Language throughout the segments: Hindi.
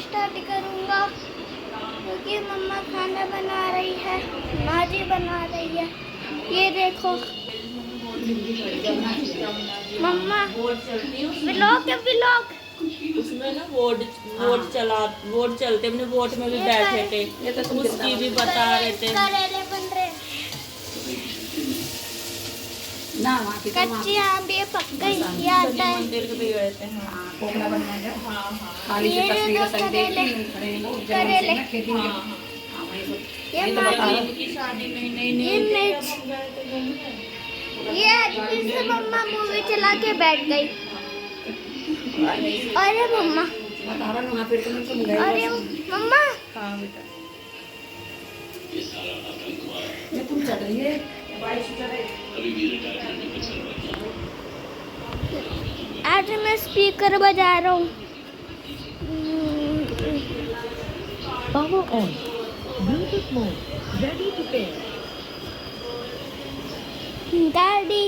स्टार्ट करूँगा क्योंकि मम्मा खाना बना रही है, माँ जी बना रही है। ये देखो मम्मा व्लॉग है व्लॉग। उसमें ना वोट चलते अपने वोट में भी बैठे थे, उसकी भी बता रहे थे। करेले बन रहे ना कच्ची आम भी पक गई। ये आता है मंदिर के भी गए थे। पोखरा बनवा जाए खाली ये से तस्वीर जो सही करेले देखी करेले खेती में ये तो बता रहा की शादी नहीं ये मिर्च ये आज फिर से मम्मा मूवी चला के बैठ गई। अरे मम्मा बता रहा ना फिर तुम गए अरे मम्मा हाँ बेटा ये तुम चल रही है आज मैं स्पीकर बजा रहा हूँ। Power on. Bluetooth mode. Ready to pair. दादी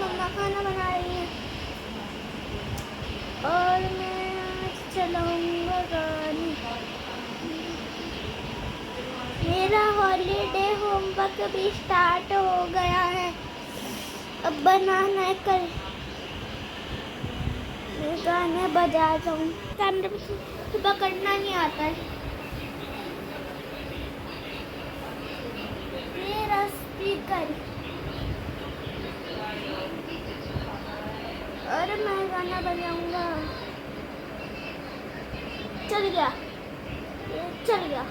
मम्मा खाना बना रही है और मैं आज चलाऊंगा गाड़ी। मेरा हॉलीडे होमवर्क भी स्टार्ट हो गया है। अब बनाना है कल। मैं गाने बजा रहा हूँ। गाने पकड़ना नहीं आता है। मेरा स्पीकर और मैं गाना बजाऊंगा। चल गया ये चल गया।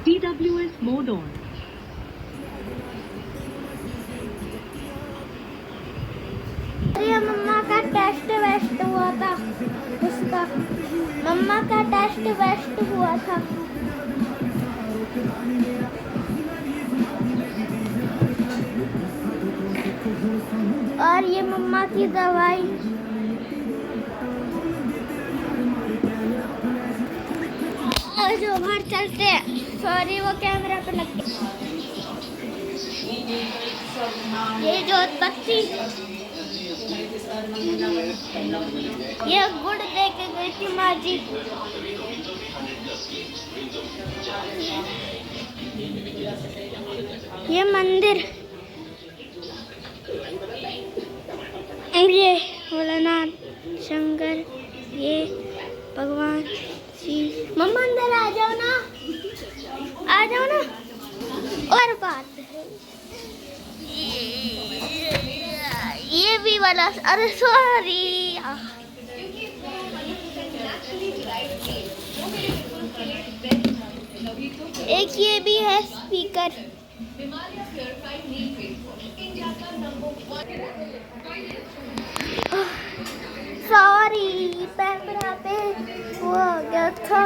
TWS mode on. अरे मम्मा का टेस्ट वेस्ट हुआ था उसका। मम्मा का टेस्ट वेस्ट हुआ था। और ये मम्मा की दवाई। और जो बाहर चलते हैं। सॉरी वो कैमरा पे लग गया। ये जोत बत्ती ये गुड़ दे के गई थी माँ जी। ये मंदिर ये भोलानाथ शंकर ये भगवान शिव। मम्मा अंदर आ जाओ ना आ जाओ ना। और बात है ये भी वाला। अरे सॉरी एक ये भी है स्पीकर। सॉरी कैमरा पे वो आ गया था।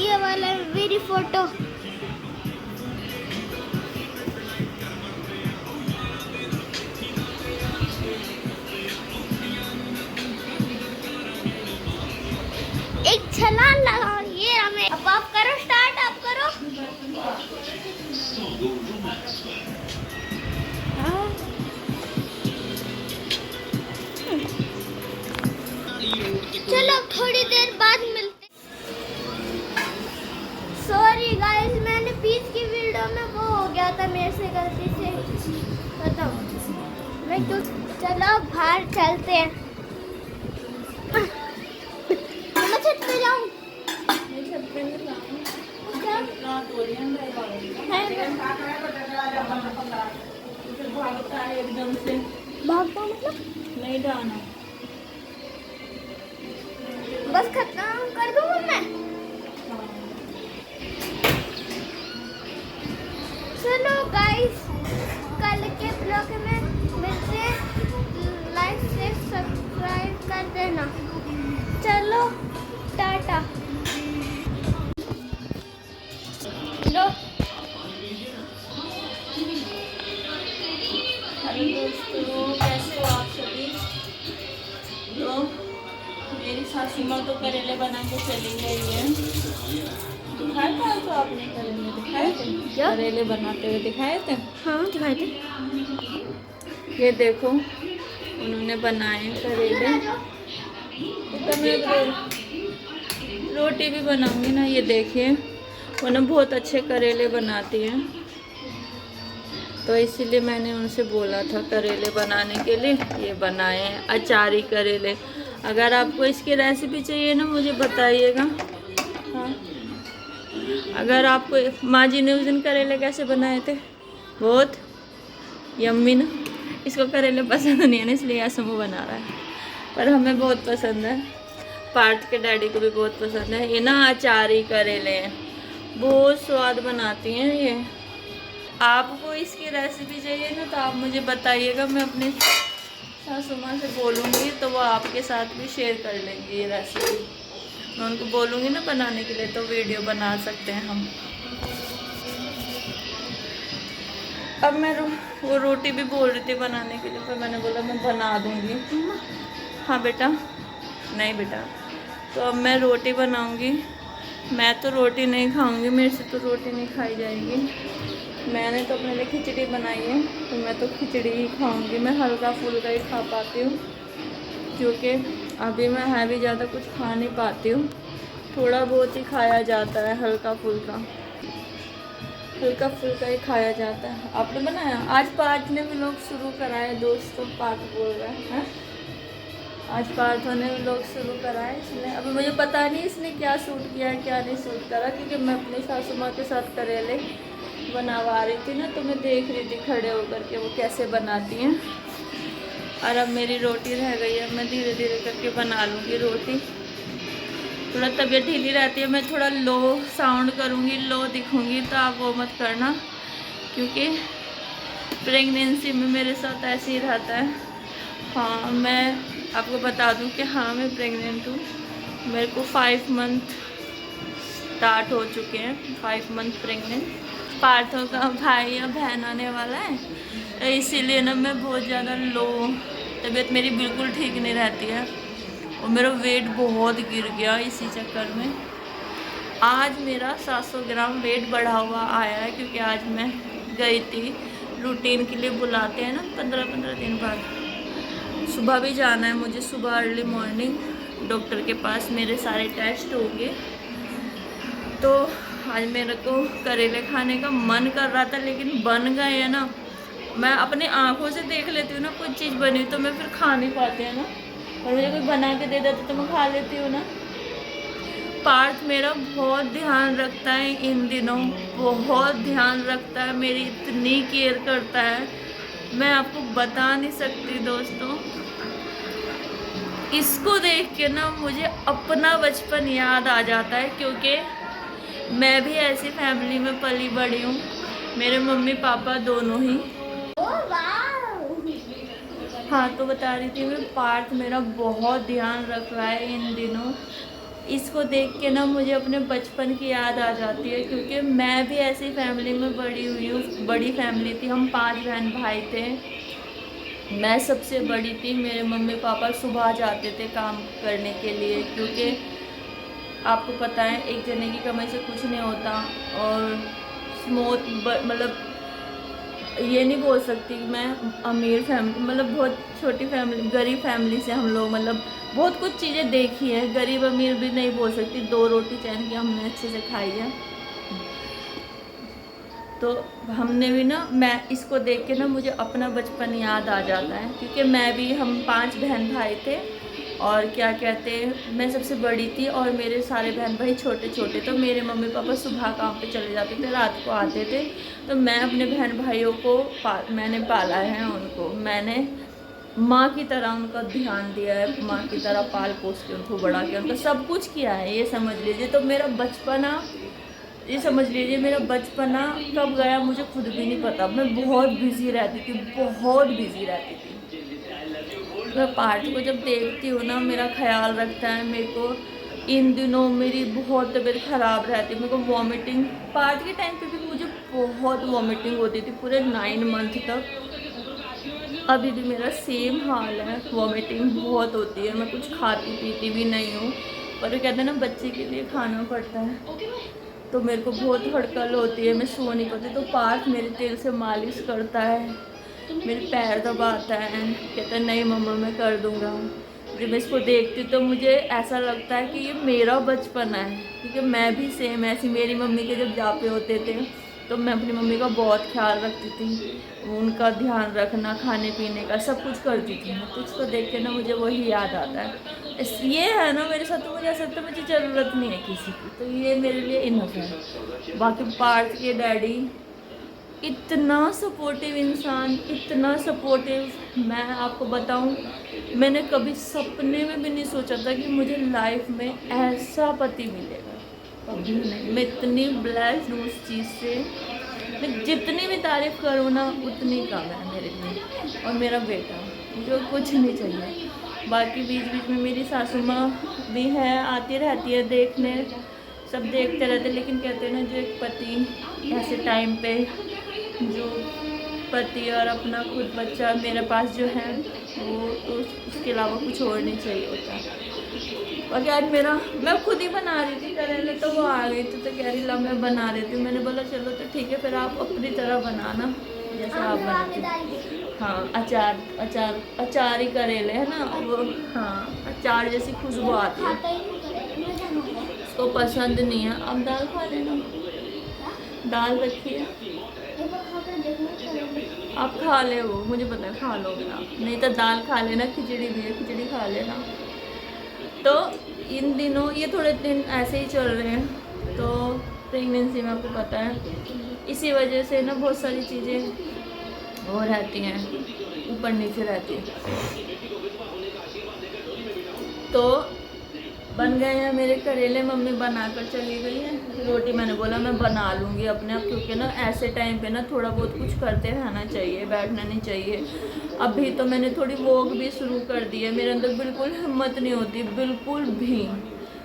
ये वाला मेरी फोटो। एक छलांग लगाओ। ये हमें अब आप करो स्टार्ट। आप करो हाँ। चलो थोड़ी देर बाद मिलते। सॉरी गाइस मैंने बीच की वीडियो में वो हो गया था मेरे से गलती से। बताओ मैं क्यों। चलो बाहर चलते हैं। मैं छत पे जाऊं। मैं छत पे नहीं जाऊं। भागता है एकदम से, भागता मतलब नहीं डाना। बस खत्म कर दूँ मैं। चलो गाइस, कल के ब्लॉग में मिलते हैं। लाइक से सब्सक्राइब कर देना। चलो टाटा। लो हेलो दोस्तों, कैसे हो आप सभी? तो मेरी सासू माँ तो करेले बना के चली गई है। दिखाया था तो आपने करेले दिखाए थे? क्या? करेले बनाते हुए दिखाए थे। हाँ दिखाई दे। ये देखो उन्होंने बनाए करेले। तो मैं रोटी भी बनाऊंगी ना, ये देखिए वो ना बहुत अच्छे करेले बनाती हैं, तो इसीलिए मैंने उनसे बोला था करेले बनाने के लिए। ये बनाए हैं अचारी करेले। अगर आपको इसकी रेसिपी चाहिए ना मुझे बताइएगा। हाँ, अगर आपको माँ जी ने उस दिन करेले कैसे बनाए थे, बहुत यम्मी ना। इसको करेले पसंद नहीं है ना, इसलिए ऐसा मुँह बना रहा है, पर हमें बहुत पसंद है। पार्थ के डैडी को भी बहुत पसंद है। ये ना अचारी करेले हैं, बहुत स्वाद बनाती हैं ये। आपको इसकी रेसिपी चाहिए ना तो आप मुझे बताइएगा, मैं अपनी सासू माँ से बोलूँगी तो वो आपके साथ भी शेयर कर लेंगी ये रेसिपी। मैं उनको बोलूँगी ना बनाने के लिए, तो वीडियो बना सकते हैं हम। अब मैं वो रोटी भी बोल रही थी बनाने के लिए, पर मैंने बोला मैं बना दूँगी। हाँ बेटा, नहीं बेटा, तो अब मैं रोटी बनाऊँगी। मैं तो रोटी नहीं खाऊँगी, मेरे से तो रोटी नहीं खाई जाएगी। मैंने तो अपने लिए खिचड़ी बनाई है, तो मैं तो खिचड़ी ही खाऊँगी। मैं हल्का फुल्का ही खा पाती हूँ, क्योंकि अभी मैं हैवी ज़्यादा कुछ खा नहीं पाती हूँ। थोड़ा बहुत ही खाया जाता है, हल्का फुल्का ही खाया जाता है। आपने बनाया? आज पार्थ ने व्लॉग शुरू कराया दोस्तों। पार्थ बोल रहा है आज पार्थ ने व्लॉग शुरू करा है इसने। अभी मुझे पता नहीं इसने क्या शूट किया क्या नहीं शूट करा, क्योंकि मैं अपनी सासू माँ के साथ करेले बनवा रही थी ना, तो मैं देख रही थी खड़े होकर के वो कैसे बनाती हैं। और अब मेरी रोटी रह गई है, मैं धीरे धीरे करके बना लूँगी रोटी। थोड़ा तबीयत ढीली रहती है, मैं थोड़ा लो साउंड करूँगी, लो दिखूँगी, तो आप वो मत करना, क्योंकि प्रेगनेंसी में मेरे साथ ऐसे ही रहता है। हाँ, मैं आपको बता दूँ कि हाँ मैं प्रेग्नेंट हूँ। मेरे को 5 मंथ स्टार्ट हो चुके हैं, 5 मंथ प्रेग्नेंट। पार्थों का भाई या बहन आने वाला है, तो इसीलिए ना मैं बहुत ज़्यादा लो, तबीयत मेरी बिल्कुल ठीक नहीं रहती है, और मेरा वेट बहुत गिर गया इसी चक्कर में। आज मेरा 700 ग्राम वेट बढ़ा हुआ आया है, क्योंकि आज मैं गई थी रूटीन के लिए, बुलाते हैं ना 15-15 दिन बाद। सुबह भी जाना है मुझे, सुबह अर्ली मॉर्निंग डॉक्टर के पास मेरे सारे टेस्ट होंगे। तो आज मेरे को करेले खाने का मन कर रहा था, लेकिन बन गए हैं ना। मैं अपनी आंखों से देख लेती हूँ ना, कुछ चीज़ बनी तो मैं फिर खा नहीं पाती है ना, और मुझे कोई बना के दे देता तो मैं खा लेती हूँ ना। पार्थ मेरा बहुत ध्यान रखता है इन दिनों, बहुत ध्यान रखता है, मेरी इतनी केयर करता है, मैं आपको बता नहीं सकती दोस्तों। इसको देख के ना मुझे अपना बचपन याद आ जाता है, क्योंकि मैं भी ऐसी फैमिली में पली बड़ी हूँ, मेरे मम्मी पापा दोनों ही। हाँ, तो बता रही थी मैं, पार्थ मेरा बहुत ध्यान रख रहा है इन दिनों। इसको देख के ना मुझे अपने बचपन की याद आ जाती है, क्योंकि मैं भी ऐसी फैमिली में बड़ी हुई हूँ। बड़ी फैमिली थी, हम 5 बहन भाई थे, मैं सबसे बड़ी थी। मेरे मम्मी पापा सुबह जाते थे काम करने के लिए, क्योंकि आपको पता है एक जने की कमाई से कुछ नहीं होता। और स्मूथ मतलब ये नहीं बोल सकती मैं अमीर फैमिली, मतलब बहुत छोटी फैमिली, गरीब फैमिली से हम लोग, मतलब बहुत कुछ चीज़ें देखी है। गरीब अमीर भी नहीं बोल सकती, 2 रोटी चैन की हमने अच्छे से खाई है। तो हमने भी ना, मैं इसको देख के ना मुझे अपना बचपन याद आ जाता है, क्योंकि मैं भी, हम 5 बहन भाई थे, और क्या कहते हैं, मैं सबसे बड़ी थी और मेरे सारे बहन भाई छोटे छोटे। तो मेरे मम्मी पापा सुबह काम पे चले जाते थे, रात को आते थे। तो मैं अपने बहन भाइयों को मैंने पाला है, उनको मैंने माँ की तरह उनका ध्यान दिया है, माँ की तरह पाल पोस के उनको बड़ा किया, उनका सब कुछ किया है, ये समझ लीजिए। तो मेरा बचपना, ये समझ लीजिए मेरा बचपना कब गया मुझे खुद भी नहीं पता। मैं बहुत बिजी रहती थी, बहुत बिजी रहती थी। मैं पार्थ को जब देखती हूँ ना, मेरा ख्याल रखता है मेरे को। इन दिनों मेरी बहुत तबीयत ख़राब रहती है, मेरे को वॉमिटिंग, पार्थ के टाइम पे भी मुझे बहुत वॉमिटिंग होती थी पूरे 9 मंथ तक। अभी भी मेरा सेम हाल है, वॉमिटिंग बहुत होती है। मैं कुछ खाती पीती भी नहीं हूँ, पर वो कहते हैं ना बच्चे के लिए खाना पड़ता है। तो मेरे को बहुत हड़कल होती है, मैं सो नहीं पाती। तो पार्थ मेरे तेल से मालिश करता है, मेरे पैर दबाता है, कहता है नहीं मम्मा मैं कर दूँगा। जब मैं इसको देखती हूँ तो मुझे ऐसा लगता है कि ये मेरा बचपन है, क्योंकि मैं भी सेम ऐसी, मेरी मम्मी के जब जापे होते थे तो मैं अपनी मम्मी का बहुत ख्याल रखती थी, उनका ध्यान रखना, खाने पीने का सब कुछ करती थी। तो उसको देख के ना मुझे वही याद आता है। ये है ना मेरे साथ, तो मुझे ऐसा लगता है मुझे ज़रूरत नहीं है किसी की, तो ये मेरे लिए इनफ है। बाकी पार्थ के डैडी इतना सपोर्टिव इंसान, इतना सपोर्टिव, मैं आपको बताऊं, मैंने कभी सपने में भी नहीं सोचा था कि मुझे लाइफ में ऐसा पति मिलेगा, कभी नहीं। मैं इतनी ब्लेस्ड हूँ उस चीज़ से, मैं जितनी भी तारीफ़ करूँ ना उतनी कम है मेरे लिए। और मेरा बेटा, जो कुछ नहीं चाहिए। बाकी बीच बीच में मेरी सासू माँ भी है, आती रहती है देखने, सब देखते रहते। लेकिन कहते हैं ना जो एक पति ऐसे टाइम पे, जो पति और अपना खुद बच्चा मेरे पास जो है वो, तो उसके अलावा कुछ और नहीं चाहिए होता। बाकी आज मेरा, मैं खुद ही बना रही थी करेले, तो वो आ गई थी तो कह रही ला मैं बना रही थी। मैंने बोला चलो तो ठीक है, फिर आप अपनी तरह बनाना जैसा आप बनाती। हाँ, अचार ही करेले है ना वो, हाँ अचार जैसी खुशबू आती है, उसको पसंद नहीं है। अब दाल खा लेना, दाल रखी है, आप खा ले, वो मुझे पता है खा लोगे आप, नहीं तो दाल खा लेना, खिचड़ी भी है खिचड़ी खा लेना। तो इन दिनों ये थोड़े दिन ऐसे ही चल रहे हैं, तो प्रेगनेंसी में आपको पता है इसी वजह से ना बहुत सारी चीज़ें वो रहती हैं, ऊपर नीचे रहती हैं। तो बन गए हैं मेरे करेले, मम्मी बनाकर चली गई है। रोटी मैंने बोला मैं बना लूँगी अपने आप, क्योंकि ना ऐसे टाइम पे ना थोड़ा बहुत कुछ करते रहना चाहिए, बैठना नहीं चाहिए। अभी तो मैंने थोड़ी वॉक भी शुरू कर दी है, मेरे अंदर बिल्कुल हिम्मत नहीं होती, बिल्कुल भी।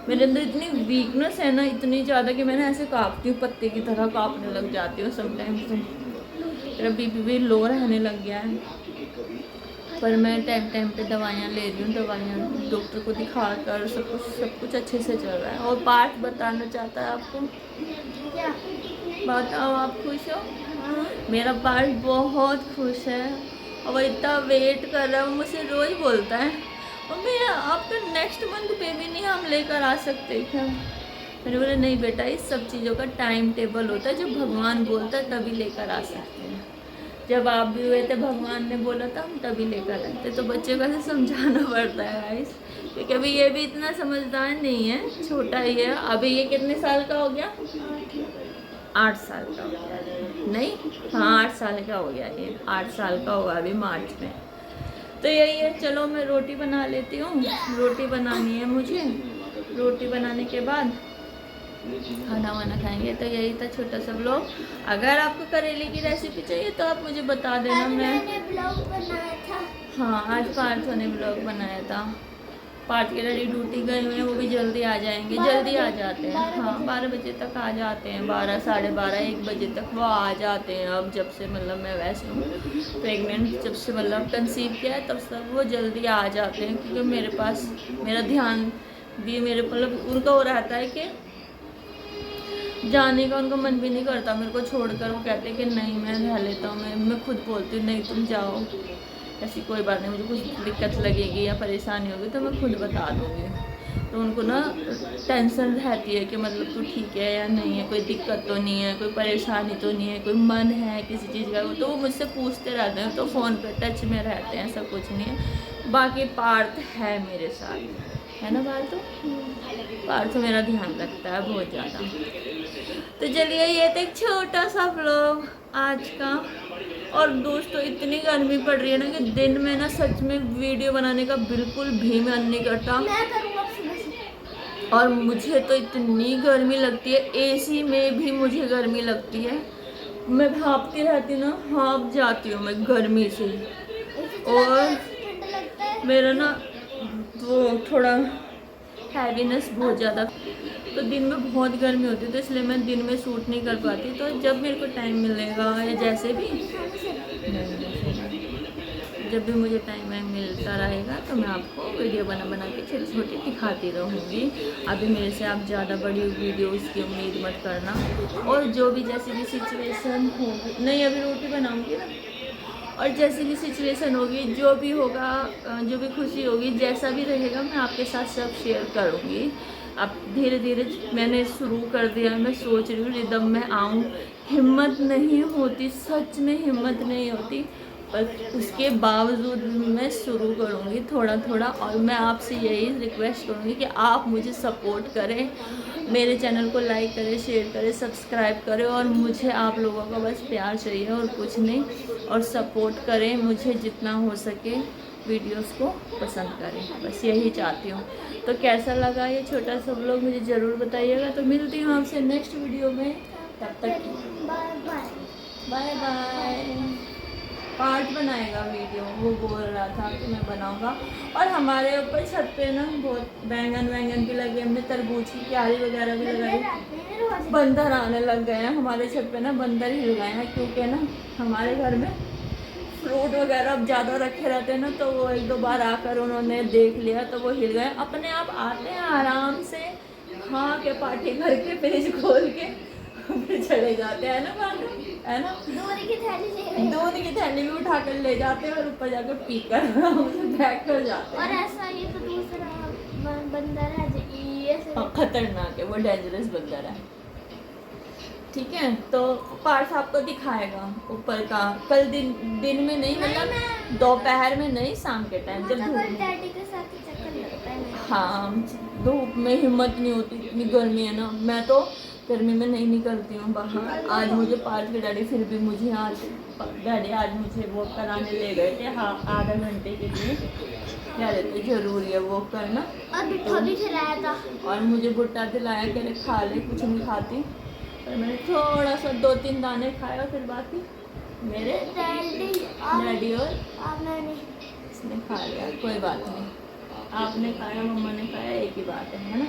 मेरे अंदर इतनी वीकनेस है ना, इतनी ज़्यादा कि मैंने ऐसे काँपती हूँ, पत्ते की तरह काँपने लग जाती हूँ समटाइम्स। तो मेरा बीपी भी लो रहने लग गया है, पर मैं टाइम टाइम पे दवाइयाँ ले रही हूँ, दवाइयाँ डॉक्टर को दिखा कर सब कुछ अच्छे से चल रहा है। और पार्थ बताना चाहता है आपको, बताओ आप खुश हो? मेरा पार्थ बहुत खुश है और वो इतना वेट कर रहा है। वो मुझसे रोज़ बोलता है मम्मी आप तो नेक्स्ट मंथ बेबी नहीं हम लेकर आ सकते क्या? मैंने बोला नहीं बेटा, इस सब चीज़ों का टाइम टेबल होता है, जब भगवान बोलता है तभी लेकर आ सकते हैं। जब आप भी हुए थे भगवान ने बोला था हम तभी लेकर आए थे। तो बच्चे को ऐसे समझाना पड़ता है गाइस, क्योंकि अभी ये भी इतना समझदार नहीं है, छोटा ही है। अभी ये कितने साल का हो गया? 8 साल का हो गया, नहीं हाँ 8 साल का हो गया, ये 8 साल का होगा अभी मार्च में। तो यही है, चलो मैं रोटी बना लेती हूँ, रोटी बनानी है मुझे। रोटी बनाने के बाद खाना वाना खाएंगे। तो यही था छोटा सा ब्लॉग। अगर आपको करेले की रेसिपी चाहिए तो आप मुझे बता देना। मैंने ब्लॉग बनाया था, हाँ आज पार्थ ने ब्लॉग बनाया था। पार्थ के डैडी ड्यूटी गए हुए हैं, वो भी जल्दी आ जाएंगे, जल्दी आ जाते हैं। हाँ 12 बजे तक आ जाते हैं, 12 साढ़े 12 1 बजे तक वो आ जाते हैं। अब जब से मतलब मैं वैसे हूँ प्रेग्नेंट, जब से मतलब कंसीव किया है तब से वो जल्दी आ जाते हैं, क्योंकि मेरे पास मेरा ध्यान भी मेरे मतलब उनका हो रहता है कि जाने का उनका मन भी नहीं करता मेरे को छोड़कर। वो कहते हैं कि नहीं मैं रह लेता हूँ, मैं खुद बोलती हूँ नहीं तुम जाओ, ऐसी कोई बात नहीं, मुझे कुछ दिक्कत लगेगी या परेशानी होगी तो मैं खुद बता दूँगी। तो उनको ना टेंशन रहती है कि मतलब तू ठीक है या नहीं है, कोई दिक्कत तो नहीं है, कोई परेशानी तो नहीं है, कोई मन है किसी चीज़ का, तो वो मुझसे पूछते रहते हैं। तो फ़ोन पे टच में रहते हैं, ऐसा कुछ नहीं है। बाकी पार्थ है मेरे साथ, है ना पार्थ मेरा ध्यान रखता है बहुत ज़्यादा। तो चलिए ये तो एक छोटा सा व्लॉग आज का। और दोस्तों इतनी गर्मी पड़ रही है ना कि दिन में ना सच में वीडियो बनाने का बिल्कुल भी मन नहीं करता। और मुझे तो इतनी गर्मी लगती है, एसी में भी मुझे गर्मी लगती है। मैं भापती रहती ना, हाँप जाती हूँ मैं गर्मी से। और मेरा ना वो थोड़ा हैवीनेस बहुत ज़्यादा, तो दिन में बहुत गर्मी होती है, तो इसलिए मैं दिन में शूट नहीं कर पाती। तो जब मेरे को टाइम मिलेगा या जैसे भी जब भी मुझे टाइम मिलता रहेगा तो मैं आपको वीडियो बना के छोटी छोटी दिखाती रहूँगी। अभी मेरे से आप ज़्यादा बड़ी वीडियोस की उम्मीद मत करना। और जो भी जैसी भी सिचुएशन होगी, नहीं अभी रोटी बनाऊँगी ना, और जैसी भी सिचुएशन होगी, जो भी होगा, जो भी खुशी होगी, जैसा भी रहेगा, मैं आपके साथ सब शेयर करूँगी। अब धीरे धीरे मैंने शुरू कर दिया, मैं सोच रही हूँ रिदम में आऊँ। हिम्मत नहीं होती, सच में हिम्मत नहीं होती, पर उसके बावजूद भी मैं शुरू करूँगी थोड़ा थोड़ा। और मैं आपसे यही रिक्वेस्ट करूँगी कि आप मुझे सपोर्ट करें, मेरे चैनल को लाइक करें, शेयर करें, सब्सक्राइब करें। और मुझे आप लोगों का बस प्यार चाहिए और कुछ नहीं। और सपोर्ट करें मुझे जितना हो सके, वीडियोस को पसंद करें, बस यही चाहती हूँ। तो कैसा लगा ये छोटा सा व्लॉग मुझे ज़रूर बताइएगा। तो मिलती हूँ आपसे नेक्स्ट वीडियो में, तब तक बाय बाय। पार्ट बनाएगा वीडियो, वो बोल रहा था कि मैं बनाऊंगा। और हमारे ऊपर छत पे ना बहुत बैंगन भी लगे, हमने तरबूज की क्यारी वगैरह भी लगाई। बंदर आने लग गए हैं हमारे छत पे ना, बंदर हिल गए हैं, क्योंकि ना हमारे घर में फ्रूट वगैरह अब ज़्यादा रखे रहते हैं ना, तो वो एक दो बार आकर उन्होंने देख लिया तो वो हिल गए। अपने आप आते हैं आराम से, खा के पार्टी करके फ्रिज खोल के फिर चले जाते हैं ना बाहर, है ना। दूध की थैली भी उठा कर ले जाते हैं और ऊपर जाकर पी कर बैठ कर जाते हैं। और ऐसा ये तो दूसरा बंदर है ये खतरनाक है, वो डेंजरस बंदर है। ठीक है, तो पार्थ आपको दिखाएगा ऊपर का कल दिन में नहीं, मतलब दोपहर में नहीं, शाम के टाइम जब धूप में। डैडी के साथ ही चक्कर लगता है। हाँ, धूप में हिम्मत नहीं होती, इतनी गर्मी है ना। मैं तो गर्मी में नहीं निकलती हूँ बाहर। आज मुझे पार्थ के डैडी फिर भी मुझे डैडी आज मुझे वॉक कराने ले गए थे, हाँ, आधा घंटे के लिए। क्या रहते ज़रूरी है वॉक करना। और भुट्टा भी खिलाया था। और मुझे भुट्टा दिलाया कि खा ले, कुछ नहीं खाती, पर मैंने थोड़ा सा 2-3 दाने खाए और फिर बाकी मेरे डैडी और इसने खा लिया। कोई बात नहीं, आपने खाया, मम्मा ने खाया, एक ही बात है ना।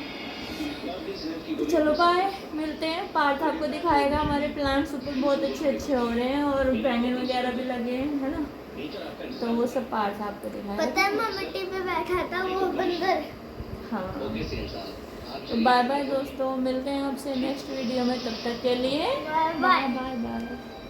तो चलो बाय, मिलते हैं। पार्थ आपको दिखाएगा। हमारे प्लांट्स ऊपर बहुत अच्छे हो रहे हैं और बैंगन वगैरह भी लगे हैं, है ना, तो वो सब पार्थ आपको दिखाएगा। पता है मैं मिट्टी पे बैठा था वो बंदर। हाँ, तो बाय बाय दोस्तों, मिलते हैं आपसे नेक्स्ट वीडियो में, तब तक के लिए बाय बाय। Bye bye.